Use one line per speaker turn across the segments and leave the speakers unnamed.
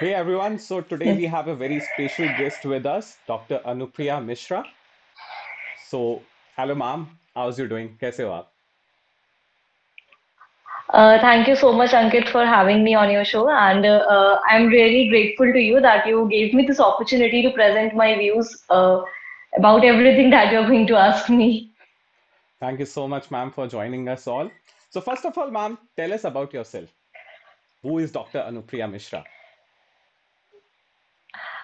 Hey everyone, so today we have a very special guest with us, Dr. Anupriya Misra. So, hello ma'am, how's you doing? कैसे हो आप?
Thank you so much, Ankit, for having me on your show. And I'm really grateful to you that you gave me this opportunity to present my views about everything that you're going to ask me.
Thank you so much ma'am for joining us all. So first of all, ma'am, tell us about yourself. Who is Dr. Anupriya Misra?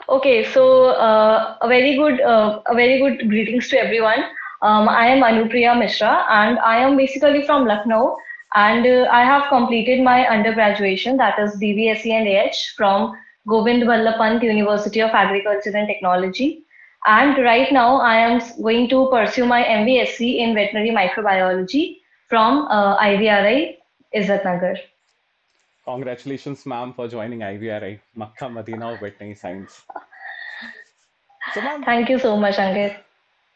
Okay, so a very good greetings to everyone. I am Anupriya Misra, and I am basically from Lucknow, and I have completed my undergraduation, that is BVSc and AH from Govind Ballabh Pant University of Agriculture and Technology. And right now, I am going to pursue my MVSc in Veterinary Microbiology from IVRI, Izatnagar.
Congratulations ma'am for joining IVRI, Makkah Madina of Veterinary Science. So ma'am,
Thank you so much, Ankit.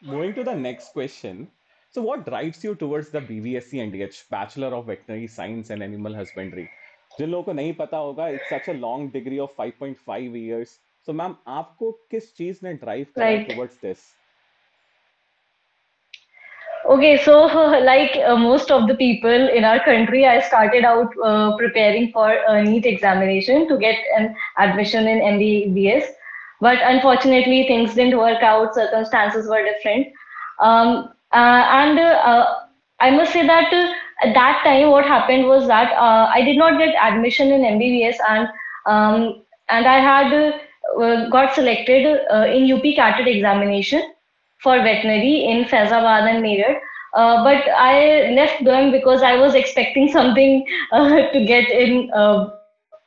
moving to the next question. So what drives you towards the BVSc and DH, Bachelor of Veterinary Science and Animal Husbandry? जिन लोगों को नहीं पता होगा, it's such a long degree of 5.5 years. So ma'am आपको किस चीज ने drive करा
Right.
towards this?
Okay, so like most of the people in our country, I started out preparing for a NEET examination to get an admission in MBBS. But unfortunately, things didn't work out, circumstances were different. And I must say that at that time, what happened was that I did not get admission in MBBS, and I had got selected in UP CAT examination for veterinary in Faizabad and Meerut. But I left them because I was expecting something to get in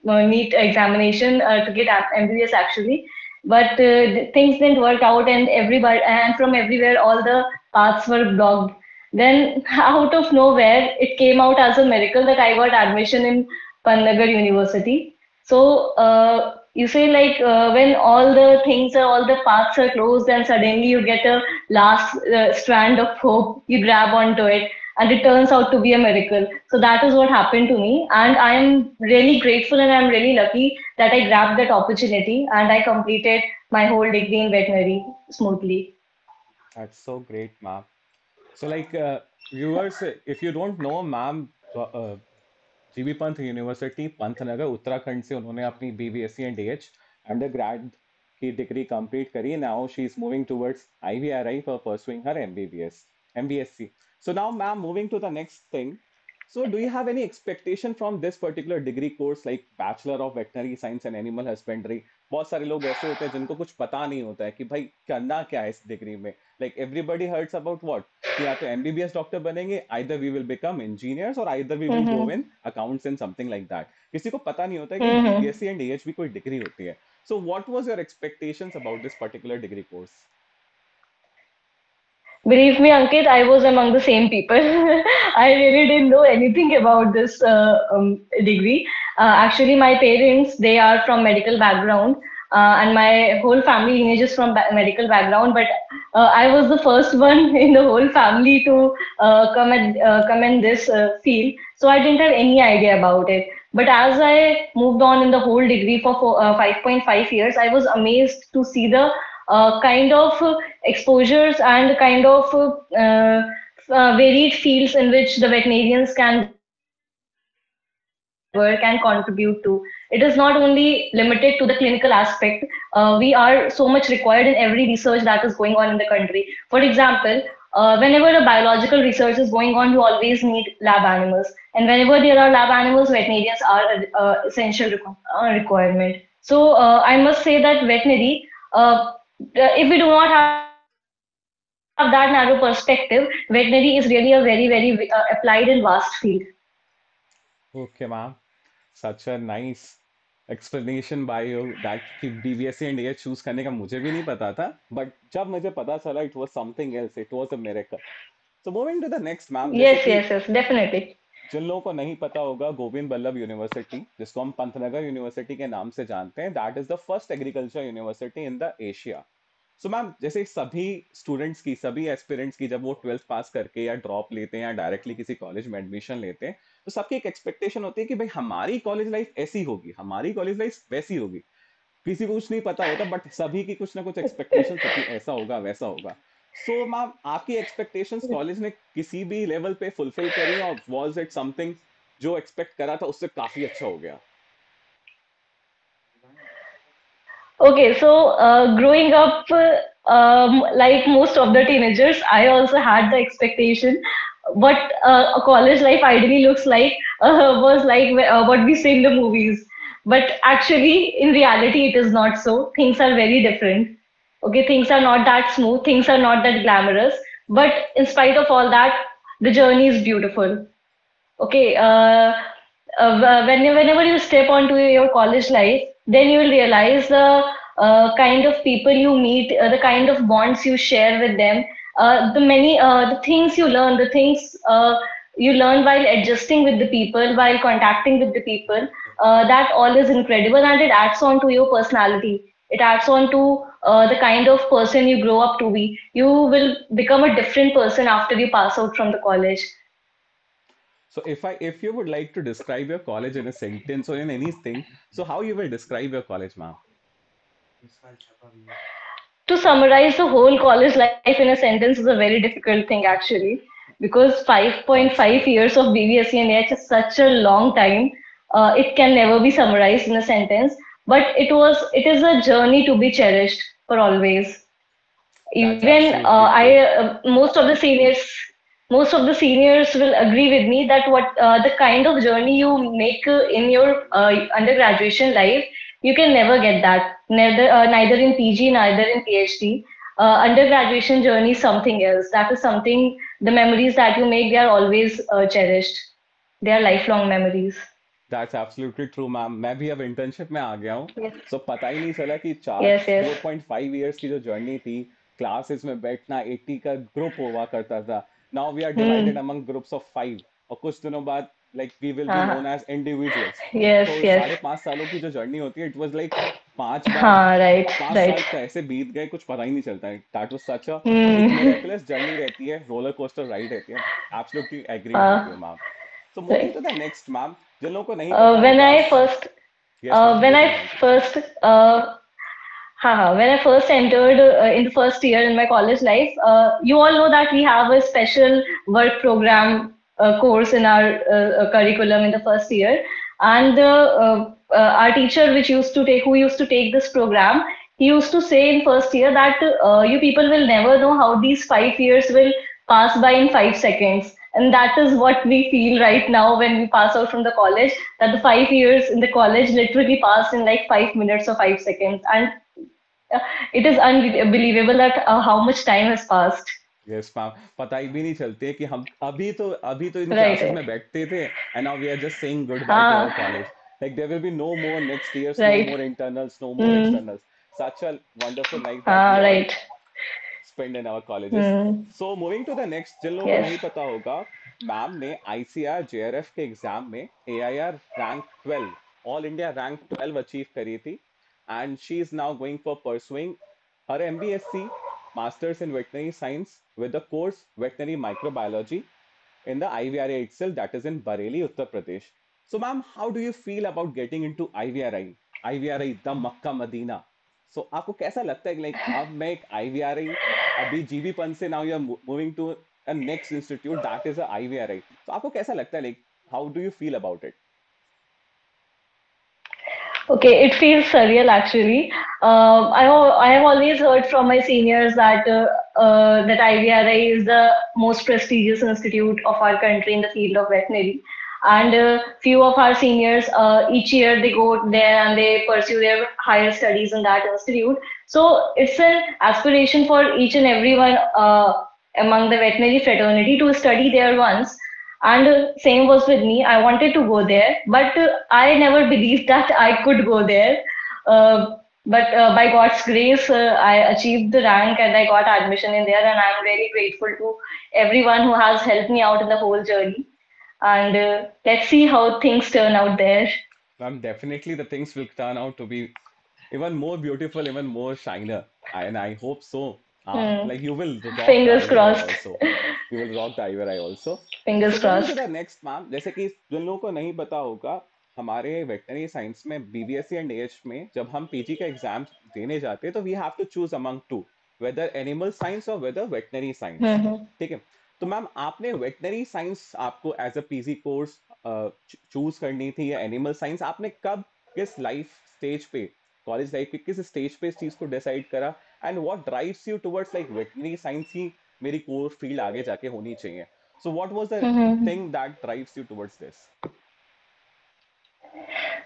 NEET examination to get MBBS actually. But things didn't work out, and everybody and from everywhere all the paths were blocked. Then out of nowhere, it came out as a miracle that I got admission in Pantnagar University. So you say like when all the things are, all the paths are closed, and suddenly you get a last strand of hope, you grab onto it, and it turns out to be a miracle. So that is what happened to me, and I am really grateful and I'm really lucky that I grabbed that opportunity and I completed my whole degree in veterinary smoothly.
That's so great, ma'am. So like viewers, if you don't know, ma'am, GB Pant university Pantnagar Uttarakhand से उन्होंने अपनी BVSc and DH undergrad की degree complete करी. Now she is moving towards IVRI for pursuing her MBBS MBSc. So now ma'am, moving to the next thing. So do you have any expectation from this particular degree course like Bachelor of Veterinary Science and Animal Husbandry? बहुत सारे लोग ऐसे होते हैं जिनको कुछ पता नहीं होता है कि भाई करना क्या है इस डिग्री में. Like everybody hears about what? कि या तो एमबीबीएस डॉक्टर बनेंगे, either we will become engineers or either we will go
Mm-hmm.
in accounts and something like that. किसी को पता नहीं होता है कि
Mm-hmm.
बीबीएससी एंड एएच भी कोई डिग्री होती है. So what was your expectations about this particular degree course?
Believe me, Ankit, I was among the same people. I really didn't know anything about this degree. Actually, my parents, they are from medical background, and my whole family lineage is from medical background. But I was the first one in the whole family to come in this field, so I didn't have any idea about it. But as I moved on in the whole degree for 5.5 years, I was amazed to see the kind of exposures and kind of varied fields in which the veterinarians can work and contribute to. It is not only limited to the clinical aspect. We are so much required in every research that is going on in the country. For example, whenever a biological research is going on, you always need lab animals. And whenever there are lab animals, veterinarians are essential requirement. So I must say that veterinary, if we do not have that narrow perspective, veterinary is really a very, very applied and vast field.
Okay, ma'am. Such a nice explanation by you that कि BVSC and AH choose करने का मुझे भी नहीं पता था, but जब मुझे पता चला it was something else, it was a miracle. So moving to the next, ma'am, जैसे
Yes,
कि
yes, yes, definitely.
जिन लोगों को नहीं पता होगा, गोविंद बल्लभ यूनिवर्सिटी, जिसको हम पंतनगर यूनिवर्सिटी के नाम से जानते हैं, that is the first agriculture university in the Asia. So ma'am, जैसे सभी स्टूडेंट्स की, सभी एस्पिरेंट्स की जब वो 12th पास करके या ड्रॉप लेते हैं या डायरेक्टली किसी कॉलेज में एडमिशन लेते हैं, तो सबकी एक एक्सपेक्टेशन होती है कि भाई हमारी कॉलेज लाइफ ऐसी होगी, हमारी कॉलेज लाइफ वैसी होगी. किसी को कुछ नहीं पता होता, बट सभी की कुछ ना कुछ एक्सपेक्टेशंस होती है, ऐसा होगा वैसा होगा। सो मैम, आपकी एक्सपेक्टेशंस कॉलेज ने किसी भी लेवल पे फुलफिल करी, और वाज इट समथिंग जो एक्सपेक्ट करा था उससे काफी अच्छा हो गया?
Okay, so growing up, like most of the teenagers, I also had the expectation what a college life ideally looks like was like what we see in the movies. But actually, in reality, it is not so. Things are very different. Okay, things are not that smooth, things are not that glamorous. But in spite of all that, the journey is beautiful. Okay, whenever you step onto your college life, then you will realize the kind of people you meet, the kind of bonds you share with them, the things you learn, the things you learn while adjusting with the people, while contacting with the people. That all is incredible, and it adds on to your personality. It adds on to the kind of person you grow up to be. You will become a different person after you pass out from the college.
So if you would like to describe your college in a sentence or in anything, so how you will describe your college, ma'am?
To summarize the whole college life in a sentence is a very difficult thing actually, because
That's
5.5
true.
years of BVSc and AH is such a long time. It can never be summarized in a sentence, but it is a journey to be cherished for always.
That's
Even
absolutely true.
most of the seniors will agree with me that what the kind of journey you make in your undergraduation life, you can never get that, neither in PG, neither in PhD. Undergraduation journey is something else. That is something, the memories that you make, they are always cherished. They are lifelong memories.
That's absolutely true ma'am. मैं भी अब internship में आ गया हूँ।
Yes,
सो पता ही नहीं चला कि चार
yes, yes.
4.5 इयर्स की जो जर्नी थी, क्लासेस में बैठना, 80 का ग्रुप हुआ करता था। Now we are divided
Hmm.
Among groups of 5, और कुछ दिनों बाद like we will be
Uh,
known as individuals.
yes,
तो
yes.
5.5 सालों की जो जर्नी होती है, it was like 5 bar
Right,
5 साल
right.
कैसे बीत गए कुछ पता ही नहीं चलता है। दैट वाज सच अ एक
Hmm.
मिरेकुलस जर्नी रहती है, रोलर कोस्टर राइड रहती है। Absolutely agreed with
Uh,
you ma'am. So moving
right.
To the next ma'am, जिन लोगों को नहीं पता
Uh, when
होगा।
I first,
yes ma'am,
when
you
I
can continue.
first, when I first entered in the first year in my college life, you all know that we have a special work program course in our curriculum in the first year, and our teacher, who used to take this program, he used to say in first year that you people will never know how these 5 years will pass by in 5 seconds. And that is what we feel right now when we pass out from the college, that the 5 years in the college literally passed in like 5 minutes or 5 seconds. And uh, it is unbelievable that how much time has passed.
Yes ma'am, पता ही भी नहीं चलती है कि हम अभी तो इन
Right,
classes
right.
में बैठते थे, and now we are just saying good bye to our
Ah,
college. Like there will be no more next years, no
right.
More internals, no more
Mm,
externals. Such a wonderful life that we
ah,
all
right.
spend in our colleges.
Mm,
So moving to the next, जिन लोगों को
yes.
नहीं पता होगा, ma'am ने ICR JRF के exam में AIR rank 12, all India rank 12 achieve करी थी, and she is now going for pursuing her MVSc, Masters in Veterinary Science, with the course Veterinary Microbiology in the IVRI itself, that is in Bareilly, Uttar Pradesh. So, ma'am, how do you feel about getting into IVRI? IVRI, the Makkah Medina. So, आपको कैसा लगता है कि like अब मैं एक IVRI, अभी GB Pant से now you're moving to a next institute that is a IVRI. So, आपको कैसा लगता है, like how do you feel about it?
Okay, it feels surreal actually. I have always heard from my seniors that that IVRI is the most prestigious institute of our country in the field of veterinary, and few of our seniors each year they go there and they pursue their higher studies in that institute. So it's an aspiration for each and everyone among the veterinary fraternity to study there once. And same was with me. I wanted to go there, but I never believed that I could go there. But by God's grace, I achieved the rank and I got admission in there. And I'm very grateful to everyone who has helped me out in the whole journey. And let's see how things turn out there.
Definitely the things will turn out to be even more beautiful, even more shiner. And I hope so.
Hmm.
Like you will rock the
Fingers
IVRI
crossed.
also. You will rock the IVRI also.
Fingers
So moving to
crossed.
the next, ma'am, जैसे कि जिन लोगों को नहीं पता होगा, हमारे veterinary science में BVSc and AH में जब हम पीजी का एग्जाम देने जाते हैं तो we have to choose among two, whether animal science और वेदर वेटनरी साइंस।
Mm-hmm.
ठीक है। तो मैम आपने वेटनरी साइंस आपको as a PG course choose करनी थी या एनिमल साइंस, आपने कब, किस लाइफ स्टेज पे, कॉलेज लाइफ के किस स्टेज पे इस चीज को डिसाइड करा, and what drives you towards like veterinary science ही मेरी कोर फील्ड आगे जाके होनी चाहिए? So what was the
Mm-hmm.
Thing that drives you towards this?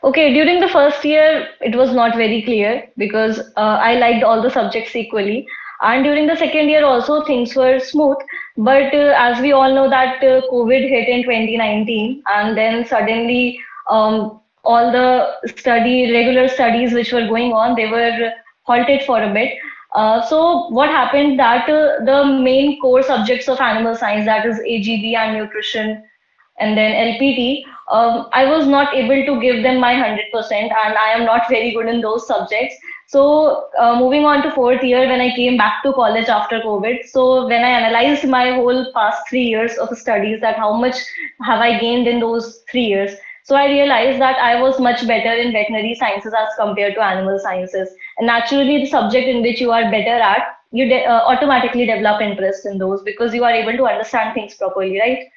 Okay, during the first year, it was not very clear because I liked all the subjects equally. And during the second year, also things were smooth. But as we all know, that COVID hit in 2019, and then suddenly all the regular studies which were going on, they were halted for a bit. So what happened that the main core subjects of animal science, that is AGB and nutrition, and then LPT, I was not able to give them my 100%, and I am not very good in those subjects. So, moving on to fourth year, when I came back to college after COVID, so when I analyzed my whole past 3 years of studies, that how much have I gained in those 3 years, so I realized that I was much better in veterinary sciences as compared to animal sciences. And naturally, the subject in which you are better at, you automatically develop interest in those because you are able to understand things properly, right?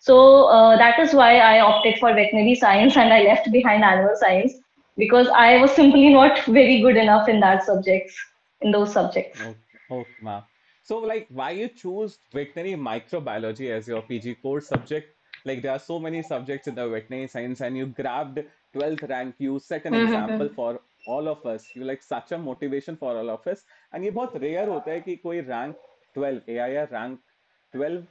So that is why I opted for veterinary science and I left behind animal science because I was simply not very good enough in in those subjects.
Okay, okay, ma'am. So, like, why you choose veterinary microbiology as your PG course subject? Like, there are so many subjects in the veterinary science, and you grabbed 12th rank. You set an example
Mm-hmm.
for all of us. You like such a motivation for all of us. And ये बहुत rare होता है कि कोई rank 12 AIR rank 12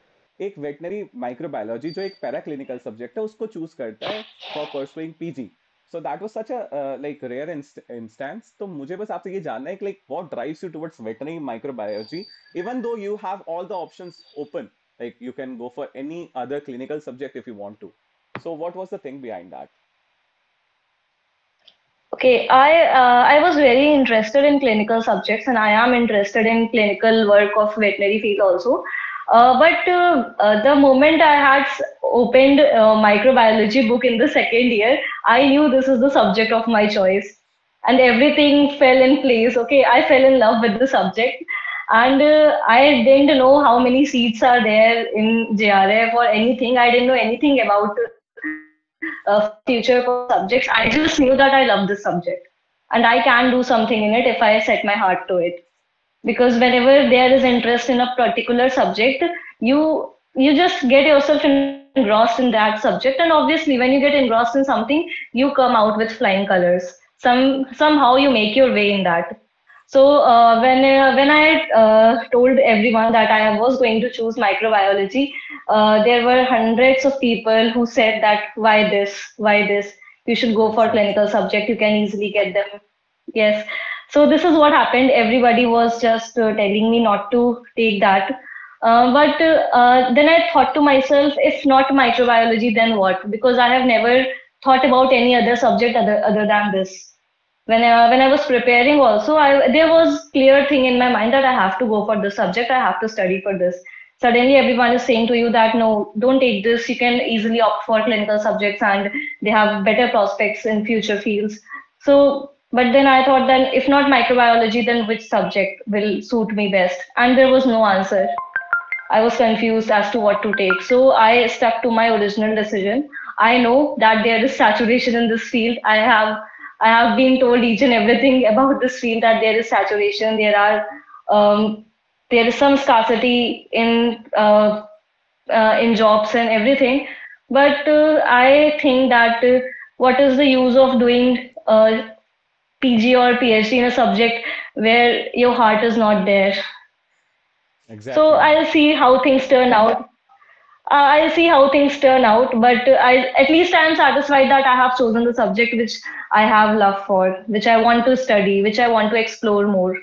एक veterinary microbiology जो एक paraclinical subject है उसको चूज करता है for pursuing PG. So that was such a like rare instance. तो मुझे बस आपसे ये जानना है कि like what drives you towards veterinary microbiology, even though you have all the options open, like you can go for any other clinical subject if you want to. So what was the thing behind that?
Okay, I was very interested in clinical subjects, and I am interested in clinical work of veterinary field also. But the moment I had opened microbiology book in the second year, I knew this is the subject of my choice, and everything fell in place. Okay, I fell in love with the subject, and I didn't know how many seats are there in JRF or anything. I didn't know anything about future subjects. I just knew that I love this subject and I can do something in it if I set my heart to it. Because whenever there is interest in a particular subject, you just get yourself engrossed in that subject, and obviously when you get engrossed in something, you come out with flying colors. Somehow you make your way in that. So when I told everyone that I was going to choose microbiology, there were hundreds of people who said that why this, you should go for
Exactly.
clinical subject, you can easily get them. Yes. So this is what happened. Everybody was just telling me not to take that. But then I thought to myself, if not microbiology, then what? Because I have never thought about any other subject other than this. When I was preparing also, there was clear thing in my mind that I have to go for this subject, I have to study for this. Suddenly everyone is saying to you that no, don't take this, you can easily opt for clinical subjects and they have better prospects in future fields. So but then I thought that if not microbiology, then which subject will suit me best? And there was no answer. I was confused as to what to take. So I stuck to my original decision. I know that there is saturation in this field. I have been told each and everything about this field, that there is saturation. Um, there is some scarcity in jobs and everything. But I think that what is the use of doing PG or PhD in a subject where your heart is not there? So
Exactly,
I'll
ma'am.
see how things turn out. I'll see how things turn out, but at least I am satisfied that I have chosen the subject which I have love for, which I want to study, which I want to explore more.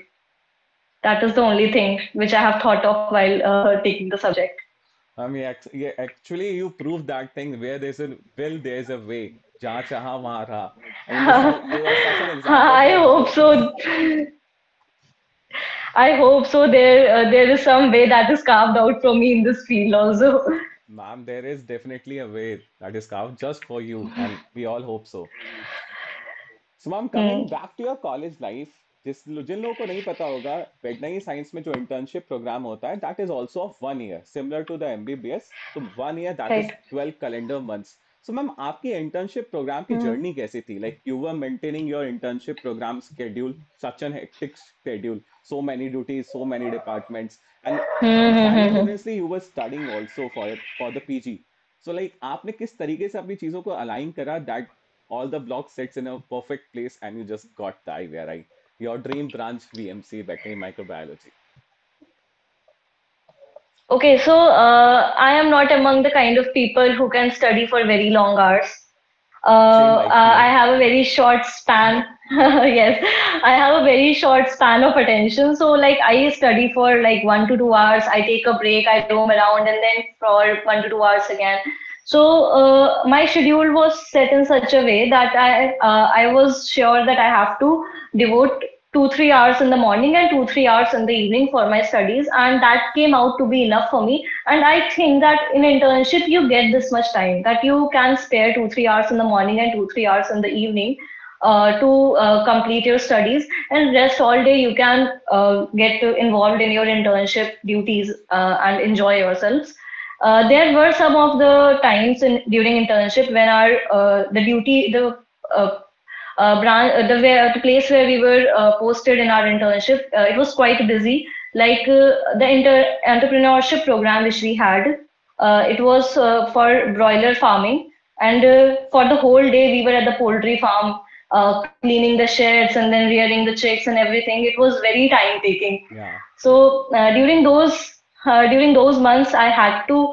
That is the only thing which I have thought of while taking the subject.
I mean, yeah, actually, you proved that thing where there's a will, there's a way. जहाँ चाहा वहाँ रहा. I mean, you are such an example
I
for
hope
how.
so. I hope so. There is some way that is carved out for me in this field also.
Ma'am, there is definitely a way that is carved just for you, and we all hope so. So ma'am coming
Hmm.
Back to your college life, जिन लोगों को नहीं पता होगा, veterinary science में जो internship programme होता है that is also of 1 year similar to the MBBS. तो 1 year that is
Right.
12 calendar months. So ma'am आपकी इंटर्नशिप प्रोग्राम की
Hmm.
जर्नी कैसी थी? Like you were maintaining your internship programme schedule, such an hectic schedule, so many duties, so many departments, and
Hmm. Hmm. Hmm.
simultaneously you were studying also for the PG. So like आपने किस तरीके से अपनी चीजों को align करा that all the block sits in a perfect place and you just got the IVRI, your dream branch VMC, veterinary microbiology.
Okay, so I am not among the kind of people who can study for very long hours.
Same like
I
me.
have a very short span. Yes, I have a very short span of attention. So, like, I study for like 1 to 2 hours. I take a break, I roam around, and then for 1 to 2 hours again. So, my schedule was set in such a way that I was sure that I have to devote 2 3 hours in the morning and 2 3 hours in the evening for my studies, and that came out to be enough for me. And I think that in internship you get this much time that you can spare 2 3 hours in the morning and 2 3 hours in the evening to complete your studies, and rest all day you can get involved in your internship duties and enjoy yourselves. There were some of the times in during internship when our the duty uh, the place where we were posted in our internship, it was quite busy. Like the entrepreneurship program which we had, it was for broiler farming, and for the whole day we were at the poultry farm, cleaning the sheds and then rearing the chicks and everything. It was very time taking.
Yeah.
So during those months, I had to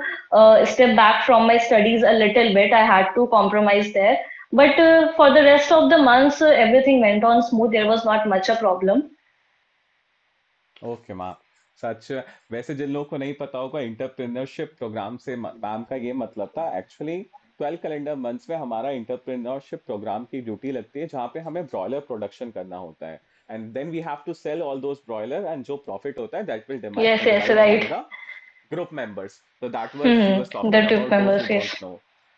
step back from my studies a little bit. I had to compromise there. But for the rest of the months, everything went on smooth. There was not much a problem.
Okay ma'am, such. वैसे जिन लोगों को नहीं पता होगा, entrepreneurship programme से ma'am का ये मतलब था एक्चुअली 12 कैलेंडर मंथ्स में हमारा इंटरप्रेन्योरशिप प्रोग्राम की ड्यूटी लगती है जहाँ पे हमें ब्रॉयलर प्रोडक्शन करना होता है, and then we have to sell all those broiler, and जो प्रॉफिट होता है that will
Yes,
be
yes,
divide among
right.
The group members. So that what she was
The
talking
trip
about, those who
members, yes.
don't know.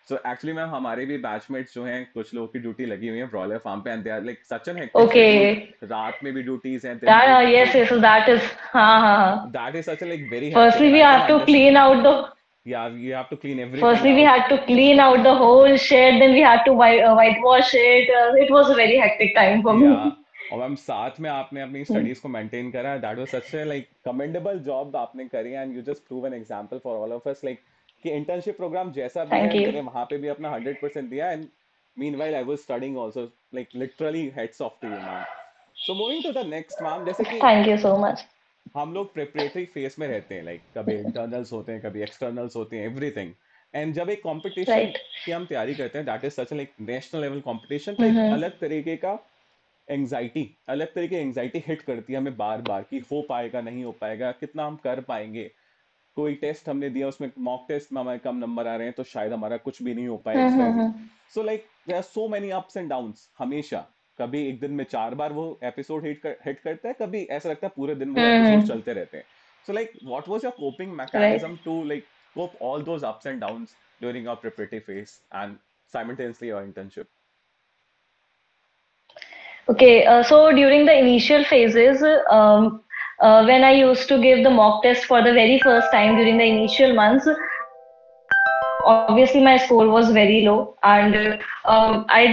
So actually ma'am हमारे भी batchmates जो हैं, कुछ लोगों की duty लगी हुई है ब्रॉयलर फार्म पे, and they are like such an hectic schedule.
Okay.
रात में भी ड्यूटीज हैं, दिन
That,
वो
yes,
वो
yes, so that is,
that is such a like very hectic,
firstly
and
we
I can
have to clean
understand.
out the
Yeah, you have to clean everything
Firstly, we
out.
had to clean out the whole shed, then we had to whitewash it. It was a very hectic time for
या
me.
और ma'am साथ में आपने अपनी studies को maintain करा, that was such A like commendable job आपने करी, and you just prove an example for all of us like कि इंटर्नशिप प्रोग्राम जैसा भी
Thank
है,
you.
मैंने वहां पे भी अपना 100% दिया, and meanwhile I was studying also, like literally heads off to you ma'am. So moving to the next ma'am, जैसे कि
Thank you so much.
हम लोग प्रिपरेटरी फेज में रहते हैं, लाइक कभी इंटरनल्स होते हैं, कभी एक्सटर्नल्स होते हैं, एवरीथिंग। एंड जब एक कंपटीशन
Right.
की हम तैयारी करते हैं, that is such like national level competition, तो एक
Mm-hmm.
अलग तरीके का एंजाइटी, अलग तरीके की एंजाइटी हिट करती है हमें बार बार, कि हो पाएगा नहीं हो पाएगा, कितना हम कर पाएंगे। कोई टेस्ट हमने दिया, उसमें मॉक टेस्ट में हमारे कम नंबर आ रहे हैं, तो शायद हमारा कुछ भी नहीं हो पाए, XYZ.
Mm-hmm.
So like there are so many ups and downs हमेशा। कभी एक दिन में 4 बार वो एपिसोड हिट करता है, कभी ऐसा लगता है पूरे दिन वो एपिसोड
Mm-hmm.
चलते रहते हैं। So like what was your coping
Right.
Mechanism to like cope all those ups and downs during your preparatory phase and simultaneously your internship?
Okay. So during the initial phases, when I used to give the mock test for the very first time during the initial months, obviously my score was very low, and I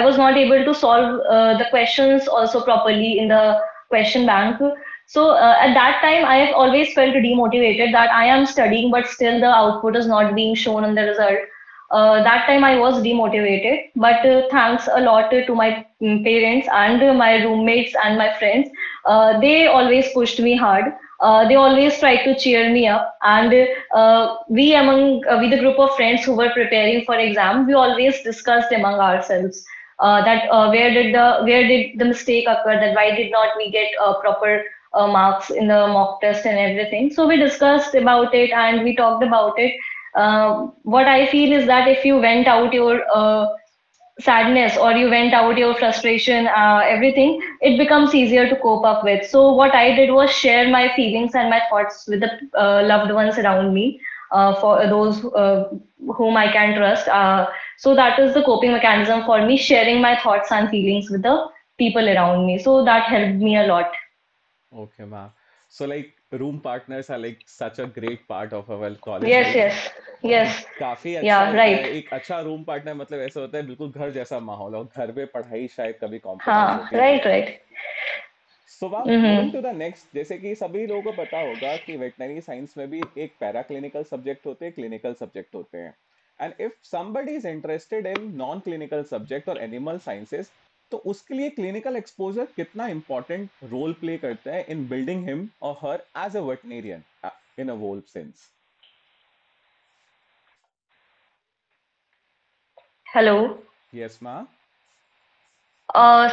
was not able to solve the questions also properly in the question bank. So at that time I have always felt demotivated that I am studying but still the output is not being shown in the result. That time I was demotivated, but thanks a lot to my parents and my roommates and my friends. They always pushed me hard. They always tried to cheer me up, and we the group of friends who were preparing for exam, we always discussed among ourselves that where did the mistake occur, that why did not we get proper marks in the mock test and everything. So we discussed about it and we talked about it. What I feel is that if you went out your sadness or you went out your frustration, everything, it becomes easier to cope up with. So what I did was share my feelings and my thoughts with the loved ones around me. for those whom I can trust. So that is the coping mechanism for me, sharing my thoughts and feelings with the people around me. So that helped me a lot.
Okay, ma'am. So like room partners are like such a great part of our college
Yes,
life.
yes, yes.
काफी अच्छा
Yeah,
होता है,
right.
एक अच्छा room partner मतलब ऐसा होता है बिल्कुल घर जैसा माहौल, और घर में पढ़ाई शायद कभी कॉम्प्रोमाइज होती नहीं
Right,
है।
right.
So ma'am moving
Mm-hmm.
To the next, जैसे कि सभी लोगों को पता होगा कि वेटनरी साइंस में भी एक पैरा क्लिनिकल सब्जेक्ट होते हैं, क्लिनिकल सब्जेक्ट होते हैं। And if somebody is interested in non clinical subject और एनिमल साइंसेस, तो उसके लिए क्लिनिकल एक्सपोजर कितना इंपॉर्टेंट रोल प्ले करता है in building him or her as a veterinarian in a whole sense?
Hello.
Yes ma'am.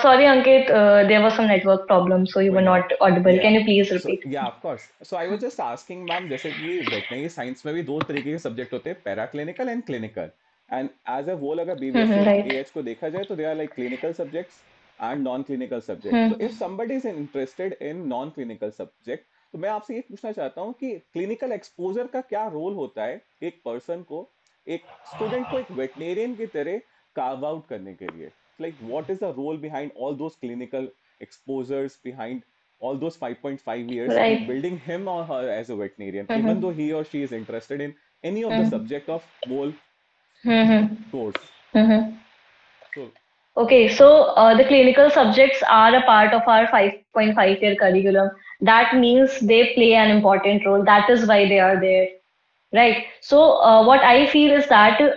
Sorry, Ankit, there was some network problem, so you were
कोई नहीं।
not audible.
या
Can you please
so
repeat?
या of course, so I was just asking ma'am, जैसे कि veterinary science में भी दो तरीके के सब्जेक्ट होते हैं, para clinical and clinical. And as a whole अगर बीबीएससी
Mm-hmm, right.
एएच को देखा जाए तो they are like clinical subjects and non clinical subject. तो if
Hmm.
Somebody is interested in non clinical subject, तो मैं आपसे ये पूछना चाहता हूँ कि क्लिनिकल एक्सपोजर का क्या रोल होता है एक पर्सन को, एक स्टूडेंट को एक वेटनेरियन की तरह कार्व आउट करने के लिए? Like what is the role behind all those clinical exposures, behind all those 5.5 years in
Right.
building him or her as a veterinarian, even though
Mm-hmm.
he or she is interested in any of the
Mm-hmm.
subject of whole
Mm-hmm.
course.
Mm-hmm.
So,
Okay, so the clinical subjects are a part of our 5.5-year curriculum. That means they play an important role. That is why they are there, right? So what I feel is that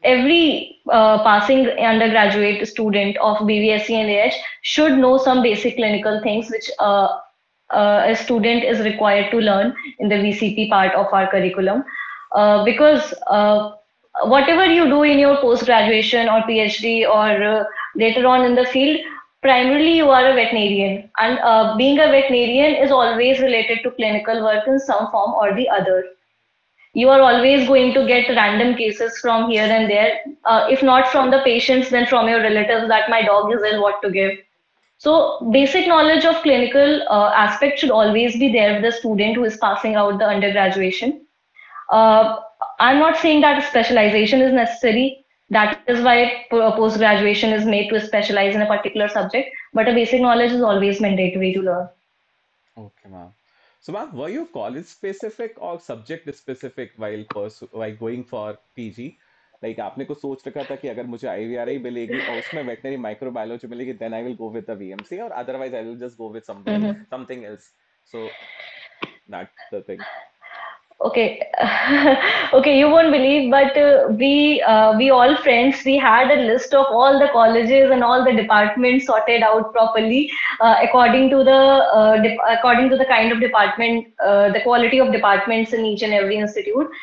every passing undergraduate student of BVSc and AH should know some basic clinical things which a student is required to learn in the VCP part of our curriculum. Because whatever you do in your post graduation or PhD or later on in the field, primarily you are a veterinarian, and being a veterinarian is always related to clinical work in some form or the other. You are always going to get random cases from here and there, if not from the patients, then from your relatives that my dog is ill, what to give. So basic knowledge of clinical aspect should always be there with the student who is passing out the undergraduation. uh, I'm not saying that specialization is necessary. That is why post graduation is made to specialize in a particular subject, but a basic knowledge is always mandatory to learn.
okay, ma'am. So, ma'am, were you college specific or subject specific while going for PG? Like आपने कुछ सोच रखा था कि अगर मुझे IVRI मिलेगी और उसमें वेटनरी माइक्रोबायोलॉजी मिलेगी, then I will go with the VMC, or otherwise I will just go with
Mhm.
something else. So that's the thing.
Okay, okay, you won't believe, but we all friends, we had a list of all the colleges and all the departments sorted out properly according to the according to the kind of department, the quality of departments in each and every institute.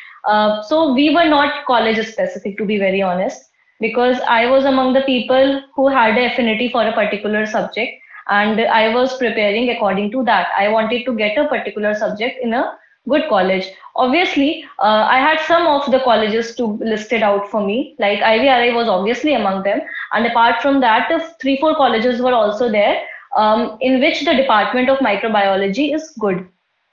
So we were not college specific, to be very honest, because I was among the people who had an affinity for a particular subject, and I was preparing according to that. I wanted to get a particular subject in a good college. Obviously, I had some of the colleges to listed out for me, like IVRI was obviously among them. And apart from that, three, four colleges were also there, in which the Department of Microbiology is good.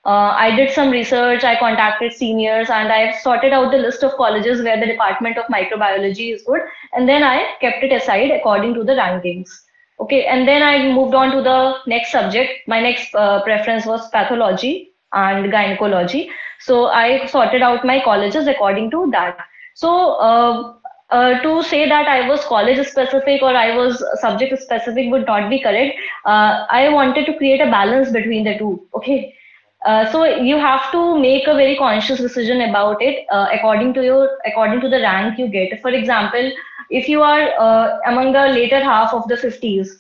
I did some research, I contacted seniors, and I sorted out the list of colleges where the Department of Microbiology is good, and then I kept it aside according to the rankings. Okay, and then I moved on to the next subject. My next preference was pathology and gynecology. So I sorted out my colleges according to that. So to say that I was college specific or I was subject specific would not be correct. I wanted to create a balance between the two. Okay. So you have to make a very conscious decision about it according to the rank you get. For example, if you are among the later half of the 50s,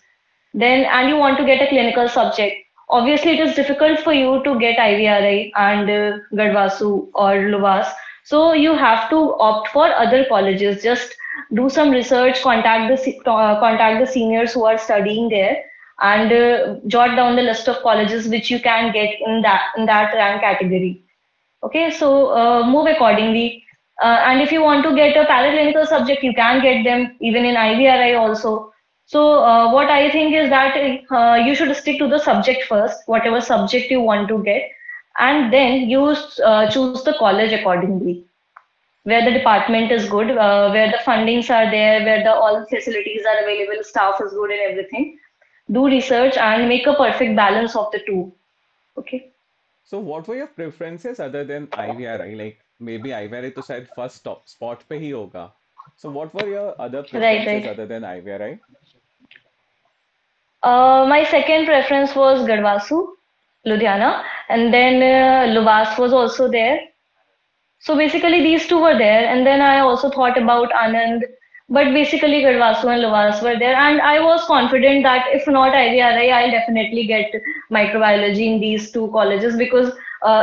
then and you want to get a clinical subject, obviously it is difficult for you to get IVRI and Gadwasu or Luvas. So you have to opt for other colleges. Just do some research, contact the seniors who are studying there, and jot down the list of colleges which you can get in that rank category. Okay, so move accordingly. And if you want to get a paraclinical subject, you can get them even in IVRI also. So what I think is that you should stick to the subject first, whatever subject you want to get, and then you choose the college accordingly, where the department is good, where the fundings are there, where the all facilities are available, staff is good and everything. Do research and make a perfect balance of the two. Okay.
So what were your preferences other than IVRI? Like maybe IVRI तो शायद first stop spot पे ही होगा. So what were your other
Right,
preferences
right.
other than IVRI?
My second preference was Gadwasu, Ludhiana, and then Lubas was also there. So basically, these two were there, and then I also thought about Anand, but basically Gadwasu and Lubas were there, and I was confident that if not IVRI, I'll definitely get microbiology in these two colleges because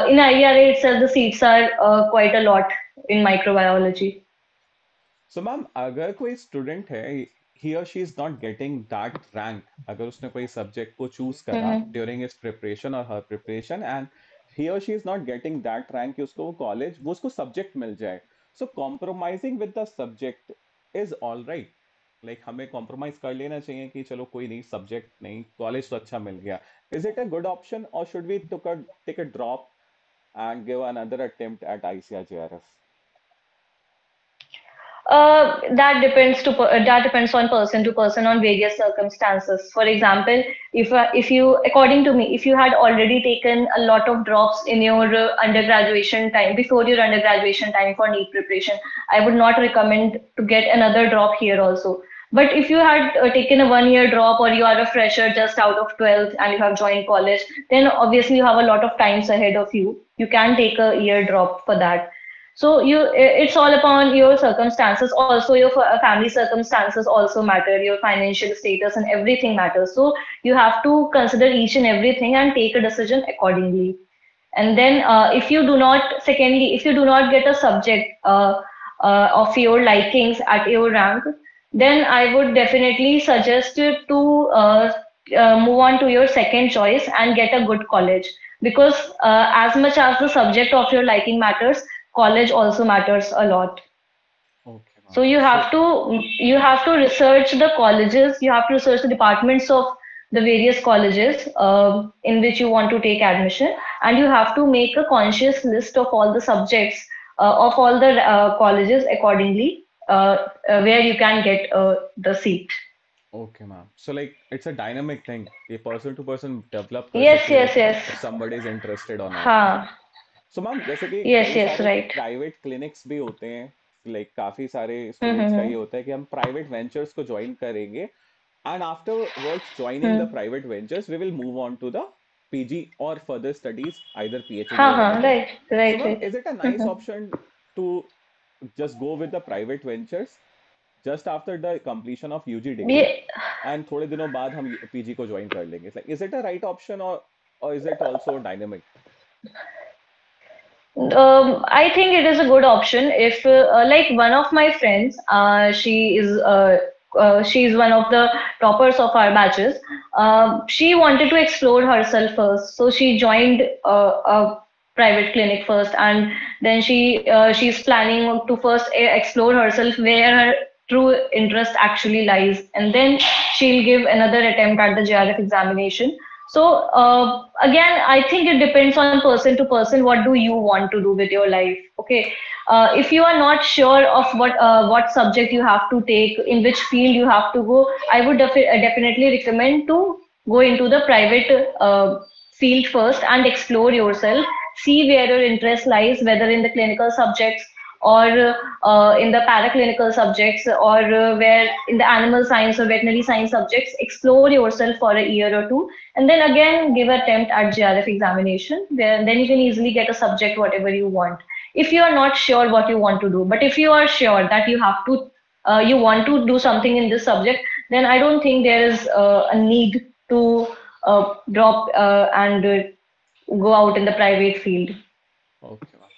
in IVRI itself the seats are quite a lot in microbiology.
So ma'am अगर कोई student है he or she is not getting that rank अगर उसने कोई subject को choose करा
Mm-hmm.
during his preparation or her preparation and he or she is not getting that rank कि उसको वो कॉलेज वो उसको सब्जेक्ट मिल जाए so compromising with the subject is all right like हमें compromise कर लेना चाहिए कि चलो कोई नहीं सब्जेक्ट नहीं कॉलेज तो अच्छा मिल गया is it a good option or should we take a drop and give another attempt at ICAR-JRF?
That depends on person to person on various circumstances. For example, if you according to me, if you had already taken a lot of drops in your undergraduation time before your undergraduation time for NEET preparation, I would not recommend to get another drop here also. But if you had taken a 1 year drop or you are a fresher just out of 12th and you have joined college, then obviously you have a lot of times ahead of you. You can take a year drop for that. So it's all upon your circumstances. Also, your family circumstances also matter. Your financial status and everything matters. So you have to consider each and everything and take a decision accordingly. And then, if you do not, secondly, if you do not get a subject of your likings at your rank, then I would definitely suggest you to move on to your second choice and get a good college. Because as much as the subject of your liking matters, college also matters a lot.
Okay,
So
ma'am. So
you have to research the colleges, you have to research the departments of the various colleges in which you want to take admission, and you have to make a conscious list of all the subjects of all the colleges accordingly, where you can get the seat.
okay, ma'am. So like it's a dynamic thing. ये person to person develop कर
Yes,
सकती है
yes,
like
yes.
if somebody is interested or not.
हाँ.
So ma'am जैसे कि
Yes,
कई
yes,
सारे
right.
Private clinics भी होते हैं like काफी सारे स्टूडेंट्स का
Mm-hmm.
ये होता है कि हम प्राइवेट वेंचर्स को ज्वाइन करेंगे and afterwards joining the
Hmm.
private ventures we will move on to the PG or further studies either PhD
हाँ,
or
हाँ,
anything.
right,
So
right,
ma'am
right.
is it a nice
Mm-hmm.
option to just go with the private ventures just after the completion of UG degree
Yeah.
and थोड़े दिनों बाद हम PG को join कर लेंगे. It's like, is it a right option or is it also dynamic?
I think it is a good option. If like one of my friends, she is one of the toppers of our batches. She wanted to explore herself first, so she joined a private clinic first, and then she's planning to first explore herself where her true interest actually lies, and then she'll give another attempt at the JRF examination. So again, I think it depends on person to person. What do you want to do with your life? Okay, if you are not sure of what subject you have to take, in which field you have to go, I would definitely recommend to go into the private field first and explore yourself. See where your interest lies, whether in the clinical subjects or in the paraclinical subjects or where in the animal science or veterinary science subjects. Explore yourself for a year or two, and then again give an attempt at JRF examination, where then you can easily get a subject whatever you want. If you are not sure what you want to do, but if you are sure that you want to do something in this subject, then I don't think there is a need to drop and go out in the private field.
Okay, ma'am.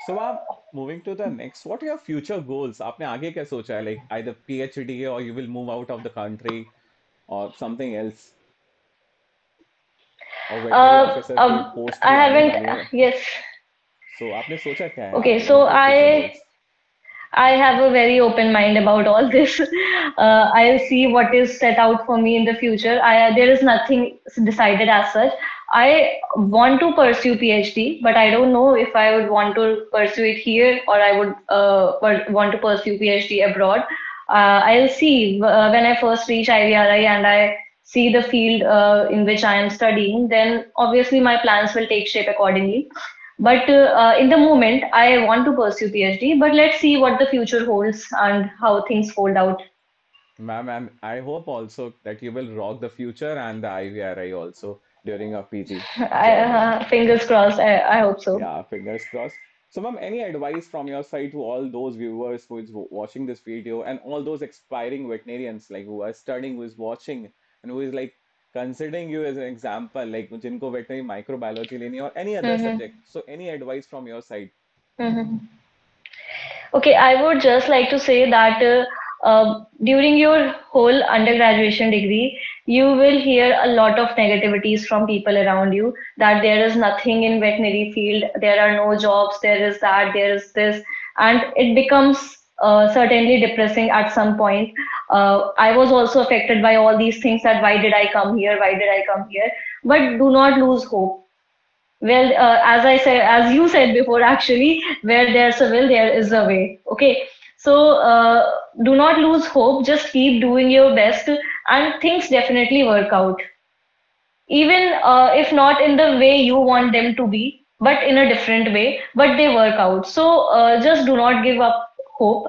So ma'am, moving to the next, what are your future goals? आपने आगे क्या सोचा है? Like either PhD or you will move out of the country or something else और veterinary
Uh,
officer की
um,
post
I
भी आने
haven't.
वाली है.
Yes.
So आपने सोचा क्या है
Okay.
आगे?
So
What are your future goals?
I have a very open mind about all this. I'll see what is set out for me in the future. There is nothing decided as such. I want to pursue PhD, but I don't know if I would want to pursue it here or I would want to pursue PhD abroad. I'll see when I first reach IVRI and I see the field in which I am studying, then obviously my plans will take shape accordingly. But in the moment, I want to pursue PhD, but let's see what the future holds and how things fold out.
Ma'am, and I hope also that you will rock the future and the IVRI also during your PG journey.
Fingers crossed. I hope so.
Yeah, fingers crossed. So, ma'am, any advice from your side to all those viewers who is watching this video and all those aspiring veterinarians like who are studying, who is watching, and who is like considering you as an example, like जिनको veterinary microbiology लेनी है or any other
Mm-hmm.
subject. So, any advice from your side?
Mm-hmm. Okay, I would just like to say that during your whole undergraduation degree, you will hear a lot of negativities from people around you that there is nothing in veterinary field, there are no jobs, there is that, there is this, and it becomes certainly depressing at some point. I was also affected by all these things that why did I come here, why did I come here? But do not lose hope. Well, as I said, as you said before, actually, where there's a will, there is a way. Okay. So do not lose hope. Just keep doing your best, and things definitely work out. Even if not in the way you want them to be, but in a different way, but they work out. So just do not give up hope.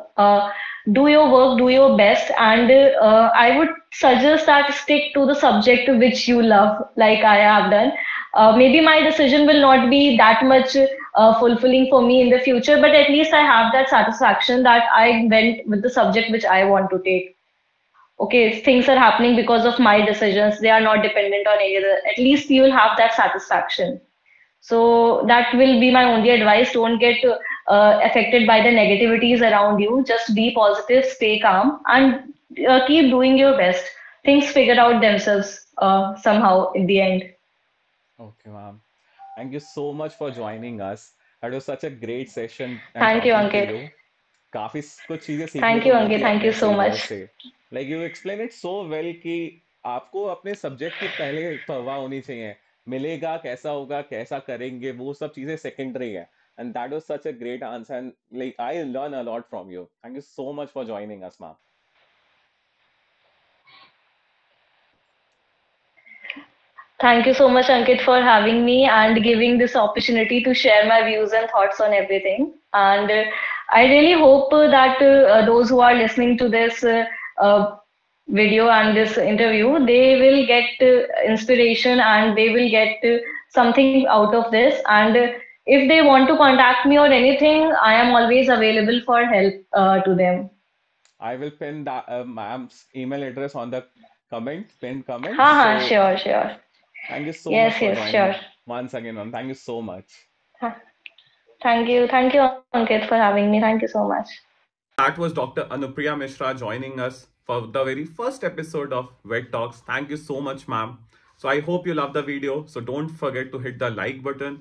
Do your work, do your best, and I would suggest that stick to the subject which you love, like I have done. Maybe my decision will not be that much fulfilling for me in the future, but at least I have that satisfaction that I went with the subject which I want to take. Okay, things are happening because of my decisions. They are not dependent on either. At least you will have that satisfaction. So that will be my only advice. Don't get affected by the negativities around you. Just be positive, stay calm, and keep doing your best. Things figure out themselves somehow in the end.
Okay, ma'am. Thank you so much for joining us. That was such a great session and
Thank you,
talking to
Ankit.
you. काफी कुछ चीजें सीखने
Thank
को
you,
मिलती
Ankit.
है
Thank you
अपने
so
senior
much.
से like you explain it so well कि आपको अपने सब्जेक्ट की पहले परवाह होनी चाहिए मिलेगा कैसा होगा कैसा करेंगे वो सब चीजें सेकेंडरी है and that was such a great answer and like I learn a lot from you thank you so much for joining us ma'am
Thank you so much, Ankit, for having me and giving this opportunity to share my views and thoughts on everything. And I really hope that those who are listening to this video and this interview, they will get inspiration and they will get something out of this. And if they want to contact me or anything, I am always available for help to them.
I will pin ma'am's email address on the comment pin comment
Ha
so
ha, sure, sure.
Thank you so much
Yes,
for
yes,
joining
sure.
once again ma'am thank you so much
Thank you, Ankit, for having me. Thank you so much.
That was Dr. Anupriya Misra joining us for the very first episode of Vet Talks. Thank you so much, ma'am. So I hope you love the video. So don't forget to hit the like button,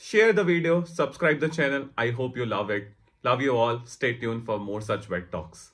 share the video, subscribe the channel. I hope you love it. Love you all. Stay tuned for more such Vet Talks.